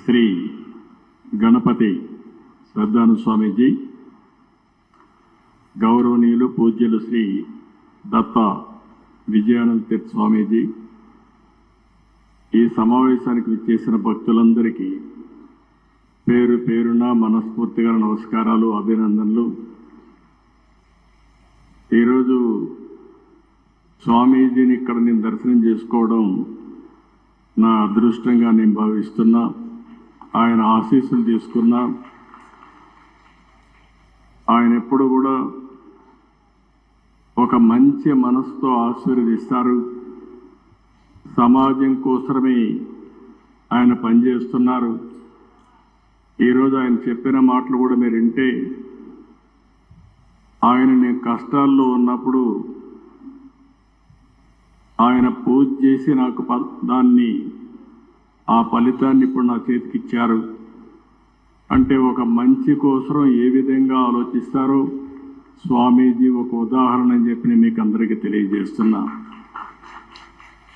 శ్రీ గణపతి శ్రద్ధాను స్వామీజీ, గౌరవనీయులు పూజ్యులు శ్రీ దత్త విజయానంద తీర్థ స్వామీజీ, ఈ సమావేశానికి విచ్చేసిన భక్తులందరికీ పేరు పేరున మనస్ఫూర్తిగా నమస్కారాలు, అభినందనలు. ఈరోజు స్వామీజీని ఇక్కడ నేను దర్శనం చేసుకోవడం నా అదృష్టంగా నేను భావిస్తున్నా. ఆయన ఆశీస్సులు తీసుకున్నా. ఆయన ఎప్పుడు కూడా ఒక మంచి మనసుతో ఆశీర్వదిస్తారు. సమాజం కోసమే ఆయన పనిచేస్తున్నారు. ఈరోజు ఆయన చెప్పిన మాటలు కూడా మీరు వింటే, ఆయన నేను కష్టాల్లో ఉన్నప్పుడు ఆయన పూజ చేసి నాకు ఆ ఫలితాన్ని ఇప్పుడు నా చేతికి ఇచ్చారు. అంటే ఒక మంచి కోసం ఏ విధంగా ఆలోచిస్తారో స్వామీజీ ఒక ఉదాహరణ అని చెప్పి నేను మీకు అందరికీ తెలియజేస్తున్నా.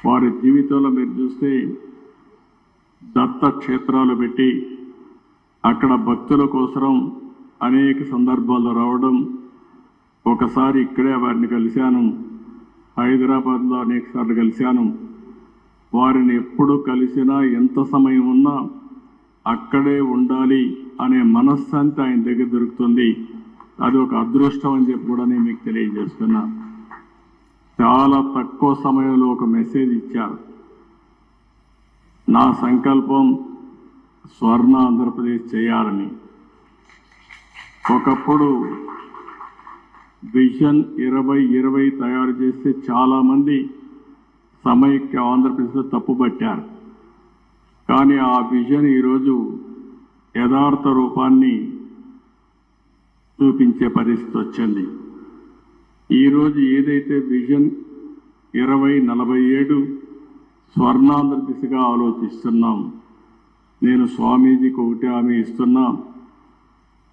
వారి జీవితంలో మీరు చూస్తే దత్త క్షేత్రాలు పెట్టి అక్కడ భక్తుల కోసం అనేక సందర్భాల్లో రావడం. ఒకసారి ఇక్కడే వారిని కలిశాను, హైదరాబాద్లో అనేక సార్లు కలిశాను. వారిని ఎప్పుడు కలిసినా ఎంత సమయం ఉన్నా అక్కడే ఉండాలి అనే మనశ్శాంతి ఆయన దగ్గర దొరుకుతుంది. అది ఒక అదృష్టం అని చెప్పి కూడా నేను మీకు తెలియజేస్తున్నా. చాలా తక్కువ సమయంలో ఒక మెసేజ్ ఇచ్చారు. నా సంకల్పం స్వర్ణ ఆంధ్రప్రదేశ్ చేయాలని. ఒకప్పుడు విజన్ 2020 తయారు చేస్తే చాలామంది సమైక్య ఆంధ్రప్రదేశ్లో తప్పుపట్టారు. కానీ ఆ విజన్ ఈరోజు యథార్థ రూపాన్ని చూపించే పరిస్థితి వచ్చింది. ఈరోజు ఏదైతే విజన్ 2047 స్వర్ణాంధ్ర దిశగా ఆలోచిస్తున్నాం, నేను స్వామీజీకి ఒకటే హామీ ఇస్తున్నా.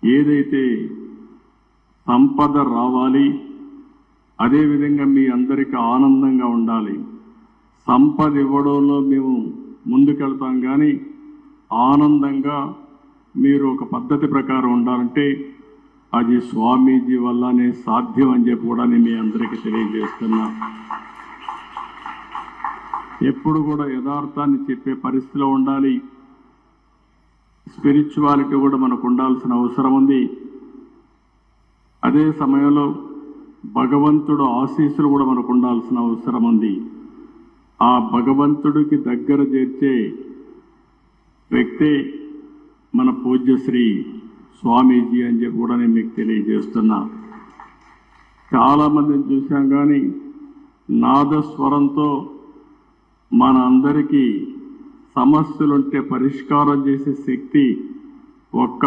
ఏదైతే సంపద రావాలి, అదేవిధంగా మీ అందరికీ ఆనందంగా ఉండాలి. సంపద ఇవ్వడంలో మేము ముందుకెళ్తాం, కానీ ఆనందంగా మీరు ఒక పద్ధతి ప్రకారం ఉండాలంటే అది స్వామీజీ వల్లనే సాధ్యం అని చెప్పి కూడా నేను మీ అందరికీ తెలియజేస్తున్నా. ఎప్పుడు కూడా యథార్థాన్ని చెప్పే పరిస్థితిలో ఉండాలి. స్పిరిచువాలిటీ కూడా మనకు ఉండాల్సిన అవసరం ఉంది. అదే సమయంలో భగవంతుడు ఆశీస్సులు కూడా మనకు ఉండాల్సిన అవసరం ఉంది. ఆ భగవంతుడికి దగ్గర చేర్చే వ్యక్తే మన పూజ్యశ్రీ స్వామీజీ అని చెప్పి కూడా నేను మీకు తెలియజేస్తున్నా. చాలామందిని చూశాం, కానీ నాదస్వరంతో మన అందరికీ సమస్యలుంటే పరిష్కారం చేసే శక్తి ఒక్క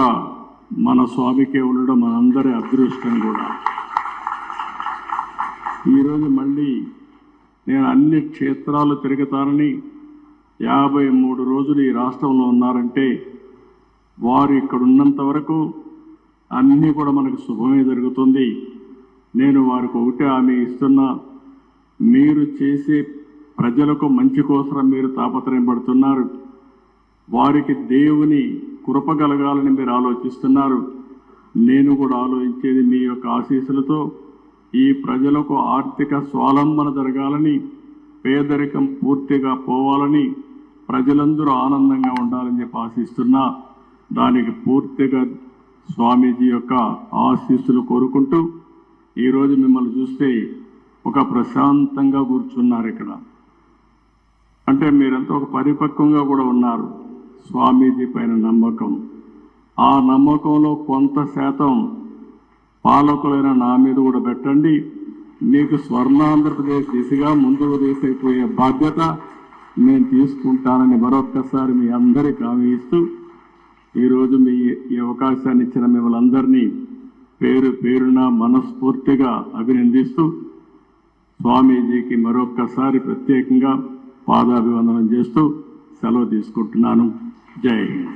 మన స్వామికే ఉండడం మనందరి అదృష్టం కూడా. ఈరోజు మళ్ళీ నేను అన్ని క్షేత్రాలు తిరుగుతానని 53 రోజులు ఈ రాష్ట్రంలో ఉన్నారంటే వారు ఇక్కడ ఉన్నంత వరకు అన్నీ కూడా మనకు శుభమే జరుగుతుంది. నేను వారికి ఒకటే హామీ ఇస్తున్నా. మీరు చేసే ప్రజలకు మంచి కోసం మీరు తాపత్రయం పడుతున్నారు. వారికి దేవుని కృప కలగాలని మీరు ఆలోచిస్తున్నారు. నేను కూడా ఆలోచించేది మీ యొక్క ఆశీస్సులతో ఈ ప్రజలకు ఆర్థిక స్వావలంబన జరగాలని, పేదరికం పూర్తిగా పోవాలని, ప్రజలందరూ ఆనందంగా ఉండాలని చెప్పి ఆశిస్తున్నా. దానికి పూర్తిగా స్వామీజీ యొక్క ఆశీస్సులు కోరుకుంటూ ఈరోజు మిమ్మల్ని చూస్తే ఒక ప్రశాంతంగా కూర్చున్నారు ఇక్కడ. అంటే మీరంతా ఒక పరిపక్వంగా కూడా ఉన్నారు. స్వామీజీ పైన నమ్మకం, ఆ నమ్మకంలో కొంత శాతం పాలకులైన నా మీద కూడా పెట్టండి. మీకు స్వర్ణాంధ్రప్రదేశ్ దిశగా ముందుకు తీసిపోయే బాధ్యత నేను తీసుకుంటానని మరొక్కసారి మీ అందరికీ హామీ ఇస్తూ ఈరోజు ఈ అవకాశాన్ని ఇచ్చిన మిమ్మల్ని అందరినీ పేరు పేరున మనస్ఫూర్తిగా అభినందిస్తూ స్వామీజీకి మరొక్కసారి ప్రత్యేకంగా పాదాభివందనం చేస్తూ సెలవు తీసుకుంటున్నాను. జై హింద్.